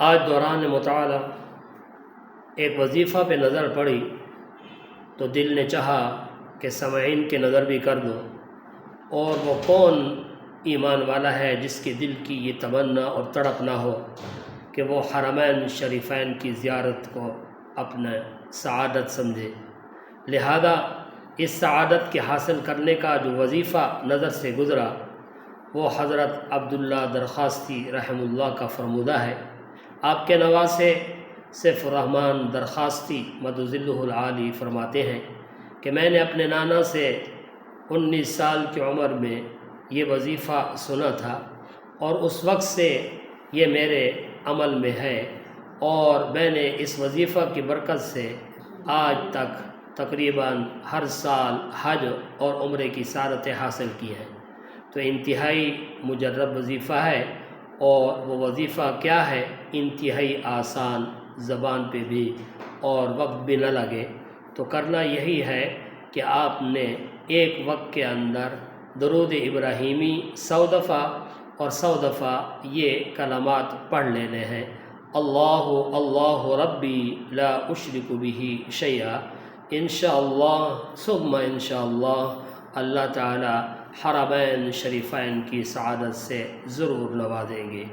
آج دوران مطالعہ ایک وظیفہ پہ نظر پڑی تو دل نے چاہا کہ سامعین کی نظر بھی کر دو، اور وہ کون ایمان والا ہے جس کے دل کی یہ تمنا اور تڑپ نہ ہو کہ وہ حرمین شریفین کی زیارت کو اپنا سعادت سمجھے۔ لہذا اس سعادت کے حاصل کرنے کا جو وظیفہ نظر سے گزرا وہ حضرت عبداللہ درخواستی رحمہ اللہ کا فرمودہ ہے۔ آپ کے نواسے سیف الرحمن درخواستی مدظلہ العالی فرماتے ہیں کہ میں نے اپنے نانا سے 19 سال کی عمر میں یہ وظیفہ سنا تھا، اور اس وقت سے یہ میرے عمل میں ہے، اور میں نے اس وظیفہ کی برکت سے آج تک تقریباً ہر سال حج اور عمرے کی سعادتیں حاصل کی ہیں۔ تو انتہائی مجرب وظیفہ ہے، اور وہ وظیفہ کیا ہے؟ انتہائی آسان، زبان پہ بھی اور وقت بھی نہ لگے۔ تو کرنا یہی ہے کہ آپ نے ایک وقت کے اندر درود ابراہیمی 100 دفعہ اور 100 دفعہ یہ کلمات پڑھ لینے ہیں۔ اللہ اللہ ربی لا اشرک بہ شیئا، انشاءاللہ ثم انشاءاللہ اللہ تعالی حرمین شریفین کی سعادت سے ضرور نوازیں گے۔